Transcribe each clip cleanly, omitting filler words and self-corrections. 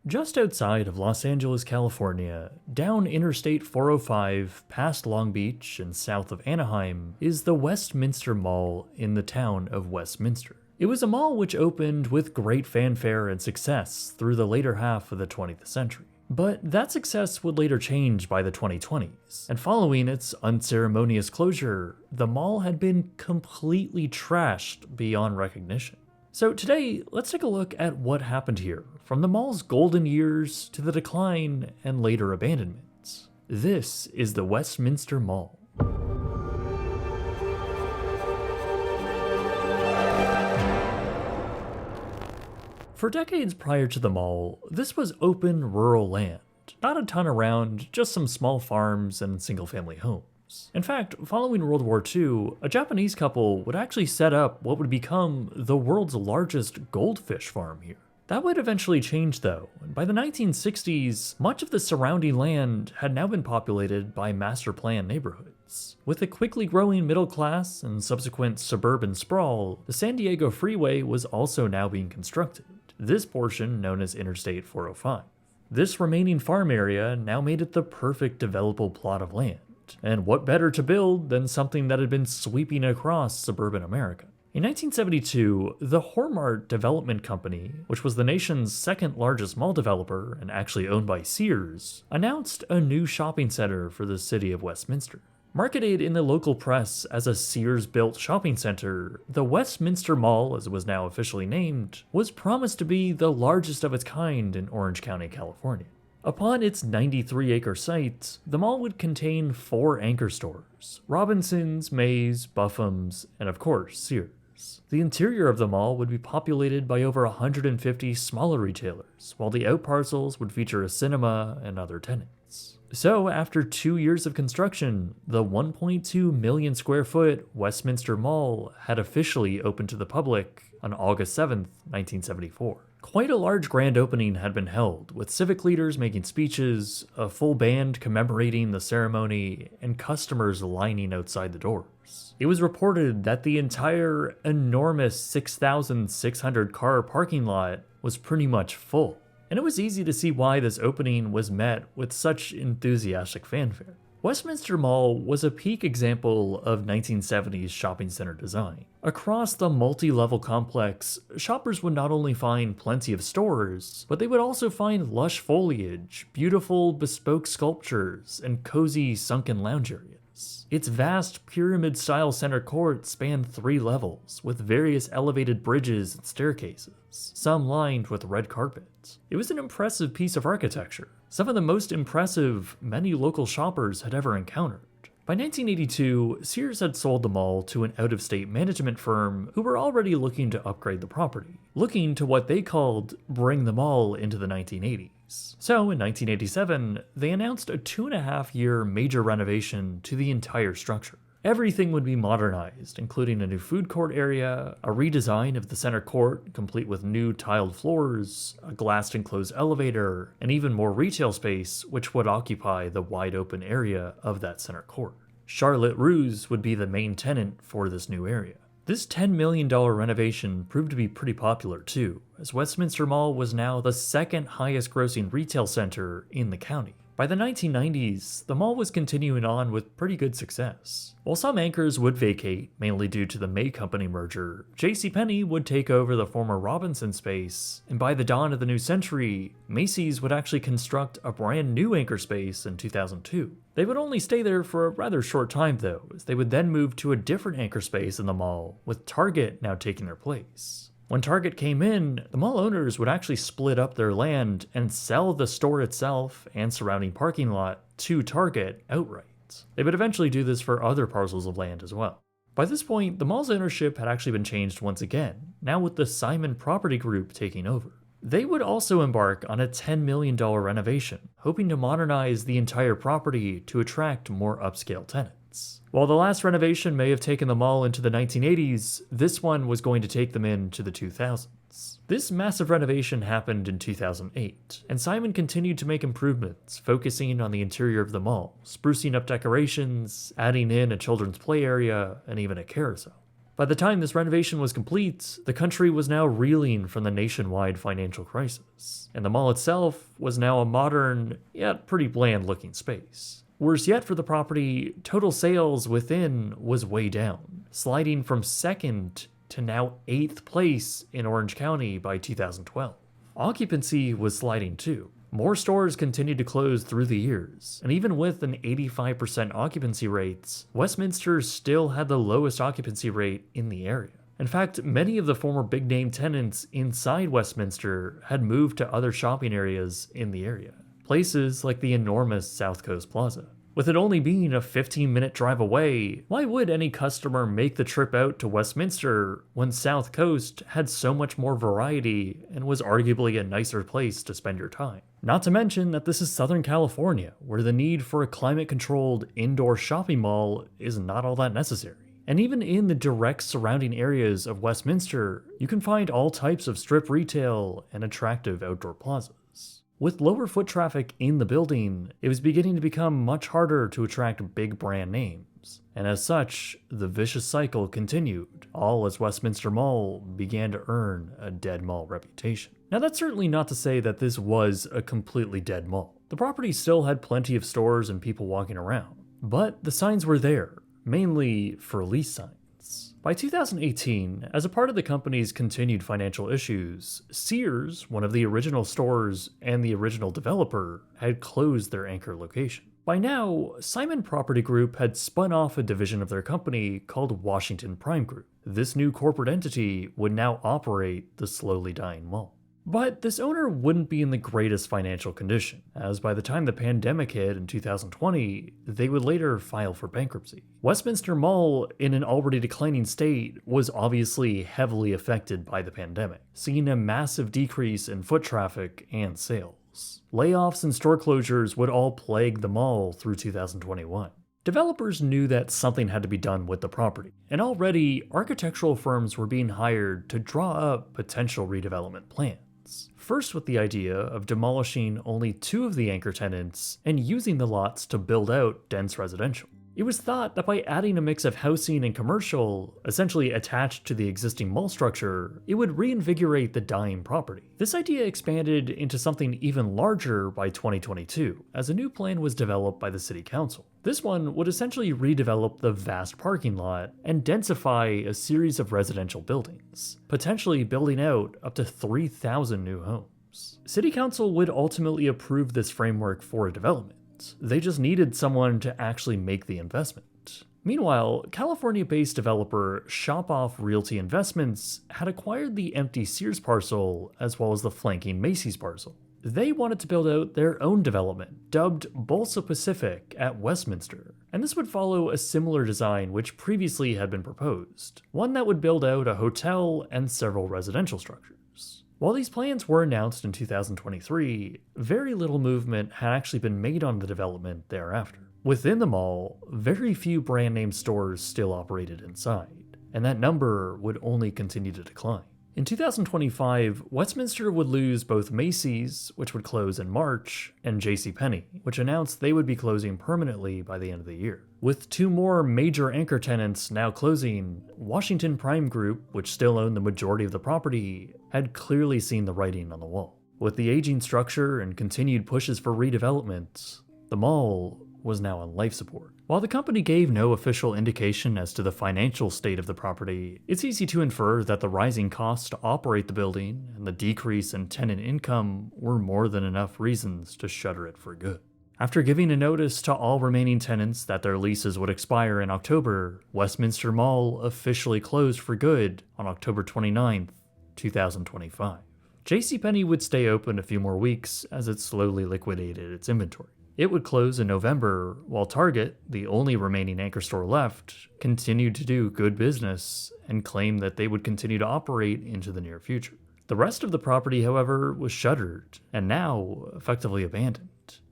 Just outside of Los Angeles, California, down Interstate 405 past Long Beach and south of Anaheim, is the Westminster Mall in the town of Westminster. It was a mall which opened with great fanfare and success through the later half of the 20th century. But that success would later change by the 2020s, and following its unceremonious closure, the mall had been completely trashed beyond recognition. So today, let's take a look at what happened here, from the mall's golden years to the decline and later abandonments. This is the Westminster Mall. For decades prior to the mall, this was open rural land. Not a ton around, just some small farms and single-family homes. In fact, following World War II, a Japanese couple would actually set up what would become the world's largest goldfish farm here. That would eventually change though, and by the 1960s, much of the surrounding land had now been populated by master plan neighborhoods. With a quickly growing middle class and subsequent suburban sprawl, the San Diego Freeway was also now being constructed, this portion known as Interstate 405. This remaining farm area now made it the perfect developable plot of land. And what better to build than something that had been sweeping across suburban America? In 1972, the Hormart Development Company, which was the nation's second largest mall developer and actually owned by Sears, announced a new shopping center for the city of Westminster. Marketed in the local press as a Sears-built shopping center, the Westminster Mall, as it was now officially named, was promised to be the largest of its kind in Orange County, California. Upon its 93-acre site, the mall would contain 4 anchor stores: Robinsons, Mays, Buffum's, and of course, Sears. The interior of the mall would be populated by over 150 smaller retailers, while the outparcels would feature a cinema and other tenants. So, after 2 years of construction, the 1.2 million square foot Westminster Mall had officially opened to the public on August 7, 1974. Quite a large grand opening had been held, with civic leaders making speeches, a full band commemorating the ceremony, and customers lining outside the doors. It was reported that the entire enormous 6,600 car parking lot was pretty much full, and it was easy to see why this opening was met with such enthusiastic fanfare. Westminster Mall was a peak example of 1970s shopping center design. Across the multi-level complex, shoppers would not only find plenty of stores, but they would also find lush foliage, beautiful bespoke sculptures, and cozy sunken lounge areas. Its vast pyramid-style center court spanned 3 levels, with various elevated bridges and staircases, some lined with red carpet. It was an impressive piece of architecture, some of the most impressive many local shoppers had ever encountered. By 1982, Sears had sold the mall to an out-of-state management firm who were already looking to upgrade the property, looking to what they called bring the mall into the 1980s. So in 1987, they announced a 2.5-year major renovation to the entire structure. Everything would be modernized, including a new food court area, a redesign of the center court complete with new tiled floors, a glassed enclosed elevator, and even more retail space which would occupy the wide open area of that center court. Charlotte Russe would be the main tenant for this new area. This $10 million renovation proved to be pretty popular too, as Westminster Mall was now the second highest grossing retail center in the county. By the 1990s, the mall was continuing on with pretty good success. While some anchors would vacate, mainly due to the May Company merger, JCPenney would take over the former Robinson space, and by the dawn of the new century, Macy's would actually construct a brand new anchor space in 2002. They would only stay there for a rather short time though, as they would then move to a different anchor space in the mall, with Target now taking their place. When Target came in, the mall owners would actually split up their land and sell the store itself and surrounding parking lot to Target outright. They would eventually do this for other parcels of land as well. By this point, the mall's ownership had actually been changed once again, now with the Simon Property Group taking over. They would also embark on a $10 million renovation, hoping to modernize the entire property to attract more upscale tenants. While the last renovation may have taken the mall into the 1980s, this one was going to take them into the 2000s. This massive renovation happened in 2008, and Simon continued to make improvements, focusing on the interior of the mall, sprucing up decorations, adding in a children's play area, and even a carousel. By the time this renovation was complete, the country was now reeling from the nationwide financial crisis, and the mall itself was now a modern, yet pretty bland-looking space. Worse yet for the property, total sales within was way down, sliding from second to now 8th place in Orange County by 2012. Occupancy was sliding too. More stores continued to close through the years, and even with an 85% occupancy rates, Westminster still had the lowest occupancy rate in the area. In fact, many of the former big-name tenants inside Westminster had moved to other shopping areas in the area, places like the enormous South Coast Plaza. With it only being a 15-minute drive away, why would any customer make the trip out to Westminster when South Coast had so much more variety and was arguably a nicer place to spend your time? Not to mention that this is Southern California, where the need for a climate-controlled indoor shopping mall is not all that necessary. And even in the direct surrounding areas of Westminster, you can find all types of strip retail and attractive outdoor plazas. With lower foot traffic in the building, it was beginning to become much harder to attract big brand names. And as such, the vicious cycle continued, all as Westminster Mall began to earn a dead mall reputation. Now that's certainly not to say that this was a completely dead mall. The property still had plenty of stores and people walking around, but the signs were there, mainly for lease signs. By 2018, as a part of the company's continued financial issues, Sears, one of the original stores and the original developer, had closed their anchor location. By now, Simon Property Group had spun off a division of their company called Washington Prime Group. This new corporate entity would now operate the slowly dying mall. But this owner wouldn't be in the greatest financial condition, as by the time the pandemic hit in 2020, they would later file for bankruptcy. Westminster Mall, in an already declining state, was obviously heavily affected by the pandemic, seeing a massive decrease in foot traffic and sales. Layoffs and store closures would all plague the mall through 2021. Developers knew that something had to be done with the property, and already architectural firms were being hired to draw up potential redevelopment plans. First with the idea of demolishing only 2 of the anchor tenants and using the lots to build out dense residential. It was thought that by adding a mix of housing and commercial, essentially attached to the existing mall structure, it would reinvigorate the dying property. This idea expanded into something even larger by 2022, as a new plan was developed by the city council. This one would essentially redevelop the vast parking lot and densify a series of residential buildings, potentially building out up to 3,000 new homes. City council would ultimately approve this framework for a development. They just needed someone to actually make the investment. Meanwhile, California-based developer Shop Off Realty Investments had acquired the empty Sears parcel as well as the flanking Macy's parcel. They wanted to build out their own development, dubbed Bolsa Pacific at Westminster, and this would follow a similar design which previously had been proposed, one that would build out a hotel and several residential structures. While these plans were announced in 2023, very little movement had actually been made on the development thereafter. Within the mall, very few brand name stores still operated inside, and that number would only continue to decline. In 2025, Westminster would lose both Macy's, which would close in March, and JCPenney, which announced they would be closing permanently by the end of the year. With 2 more major anchor tenants now closing, Washington Prime Group, which still owned the majority of the property, had clearly seen the writing on the wall. With the aging structure and continued pushes for redevelopment, the mall was now on life support. While the company gave no official indication as to the financial state of the property, it's easy to infer that the rising costs to operate the building and the decrease in tenant income were more than enough reasons to shutter it for good. After giving a notice to all remaining tenants that their leases would expire in October, Westminster Mall officially closed for good on October 29th, 2025. JCPenney would stay open a few more weeks as it slowly liquidated its inventory. It would close in November, while Target, the only remaining anchor store left, continued to do good business and claimed that they would continue to operate into the near future. The rest of the property, however, was shuttered and now effectively abandoned.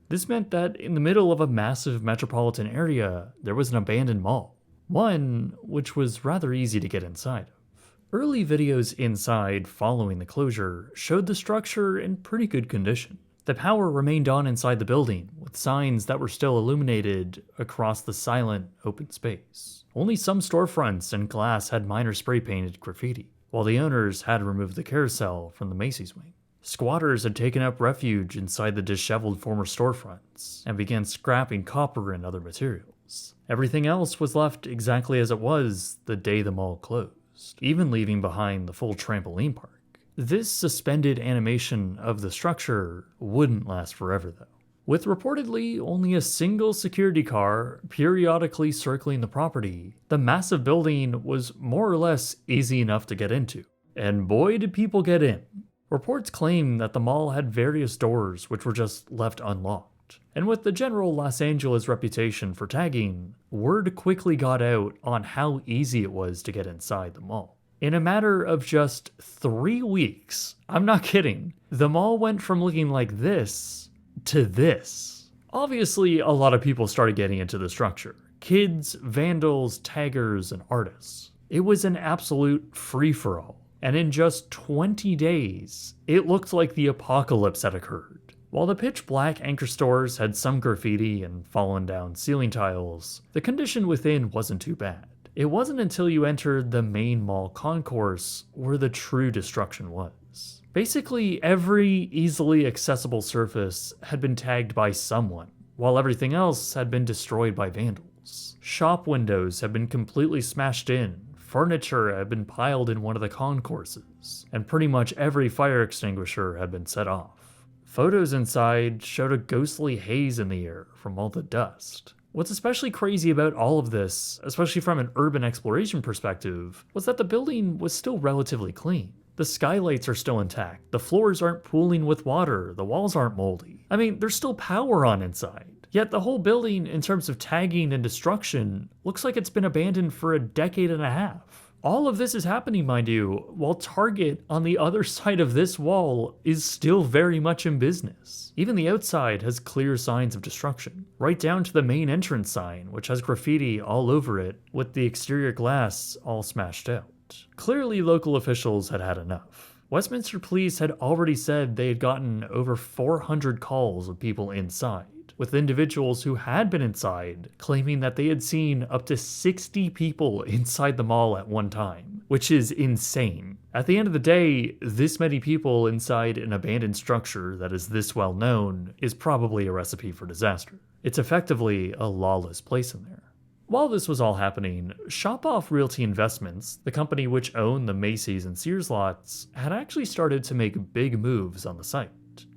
This meant that in the middle of a massive metropolitan area, there was an abandoned mall, one which was rather easy to get inside of. Early videos inside following the closure showed the structure in pretty good condition. The power remained on inside the building, with signs that were still illuminated across the silent, open space. Only some storefronts and glass had minor spray-painted graffiti, while the owners had removed the carousel from the Macy's wing. Squatters had taken up refuge inside the disheveled former storefronts and began scrapping copper and other materials. Everything else was left exactly as it was the day the mall closed, even leaving behind the full trampoline park. This suspended animation of the structure wouldn't last forever, though. With reportedly only a single security car periodically circling the property, the massive building was more or less easy enough to get into. And boy, did people get in. Reports claim that the mall had various doors which were just left unlocked. And with the general Los Angeles reputation for tagging, word quickly got out on how easy it was to get inside the mall. In a matter of just 3 weeks, I'm not kidding, the mall went from looking like this to this. Obviously, a lot of people started getting into the structure. Kids, vandals, taggers, and artists. It was an absolute free-for-all. And in just 20 days, it looked like the apocalypse had occurred. While the pitch-black anchor stores had some graffiti and fallen down ceiling tiles, the condition within wasn't too bad. It wasn't until you entered the main mall concourse where the true destruction was. Basically, every easily accessible surface had been tagged by someone, while everything else had been destroyed by vandals. Shop windows had been completely smashed in, furniture had been piled in one of the concourses, and pretty much every fire extinguisher had been set off. Photos inside showed a ghostly haze in the air from all the dust. What's especially crazy about all of this, especially from an urban exploration perspective, was that the building was still relatively clean. The skylights are still intact, the floors aren't pooling with water, the walls aren't moldy. I mean, there's still power on inside. Yet the whole building, in terms of tagging and destruction, looks like it's been abandoned for a decade and a half. All of this is happening, mind you, while Target on the other side of this wall is still very much in business. Even the outside has clear signs of destruction, right down to the main entrance sign, which has graffiti all over it, with the exterior glass all smashed out. Clearly, local officials had had enough. Westminster Police had already said they had gotten over 400 calls of people inside, with individuals who had been inside claiming that they had seen up to 60 people inside the mall at one time, which is insane. At the end of the day, this many people inside an abandoned structure that is this well known is probably a recipe for disaster. It's effectively a lawless place in there. While this was all happening, Shop-Off Realty Investments, the company which owned the Macy's and Sears lots, had actually started to make big moves on the site.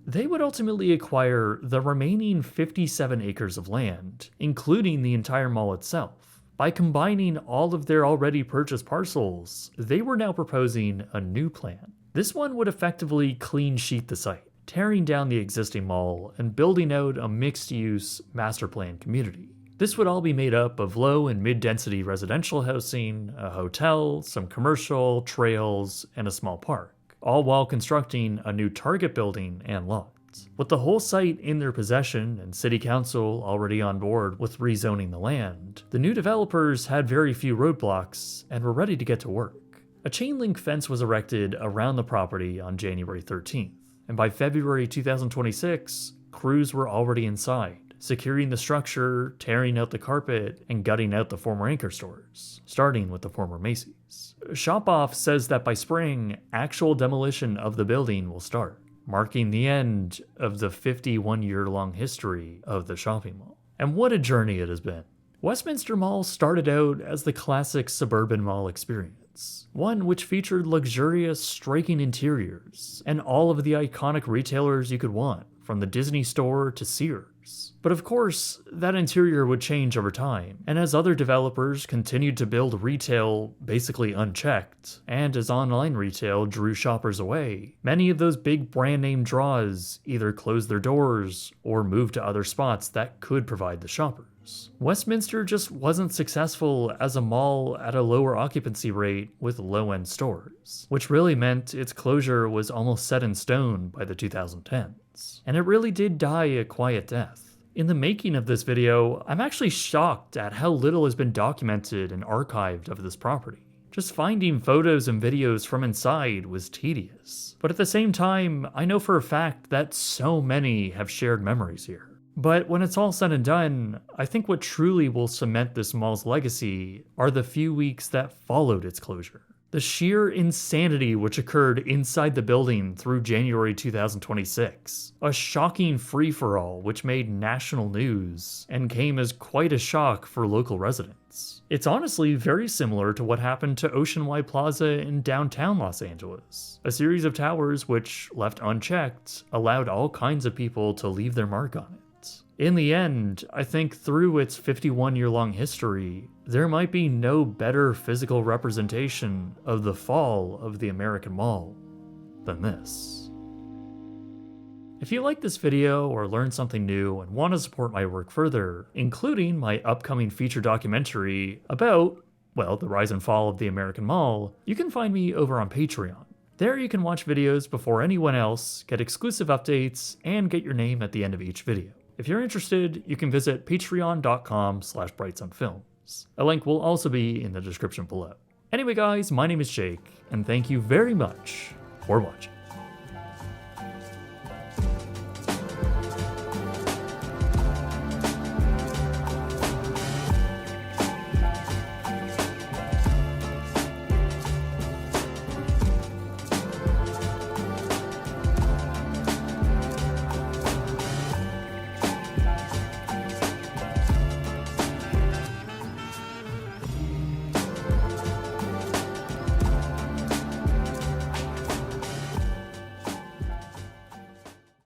They would ultimately acquire the remaining 57 acres of land, including the entire mall itself. By combining all of their already purchased parcels, they were now proposing a new plan. This one would effectively clean sheet the site, tearing down the existing mall and building out a mixed-use master plan community. This would all be made up of low and mid-density residential housing, a hotel, some commercial, trails, and a small park, all while constructing a new Target building and lots. With the whole site in their possession and city council already on board with rezoning the land, the new developers had very few roadblocks and were ready to get to work. A chain link fence was erected around the property on January 13th, and by February 2026, crews were already inside, securing the structure, tearing out the carpet, and gutting out the former anchor stores, starting with the former Macy's. Shop-Off says that by spring, actual demolition of the building will start, marking the end of the 51-year-long history of the shopping mall. And what a journey it has been. Westminster Mall started out as the classic suburban mall experience, one which featured luxurious, striking interiors, and all of the iconic retailers you could want, from the Disney Store to Sears. But of course, that interior would change over time, and as other developers continued to build retail basically unchecked, and as online retail drew shoppers away, many of those big brand name draws either closed their doors or moved to other spots that could provide the shoppers. Westminster just wasn't successful as a mall at a lower occupancy rate with low-end stores, which really meant its closure was almost set in stone by the 2010s. And it really did die a quiet death. In the making of this video, I'm actually shocked at how little has been documented and archived of this property. Just finding photos and videos from inside was tedious. But at the same time, I know for a fact that so many have shared memories here. But when it's all said and done, I think what truly will cement this mall's legacy are the few weeks that followed its closure. The sheer insanity which occurred inside the building through January 2026. A shocking free-for-all which made national news and came as quite a shock for local residents. It's honestly very similar to what happened to Oceanwide Plaza in downtown Los Angeles. A series of towers which, left unchecked, allowed all kinds of people to leave their mark on it. In the end, I think through its 51-year-long history, there might be no better physical representation of the fall of the American Mall than this. If you like this video or learned something new and want to support my work further, including my upcoming feature documentary about, well, the rise and fall of the American Mall, you can find me over on Patreon. There you can watch videos before anyone else, get exclusive updates, and get your name at the end of each video. If you're interested, you can visit patreon.com/brightsunfilms. A link will also be in the description below. Anyway guys, my name is Jake, and thank you very much for watching.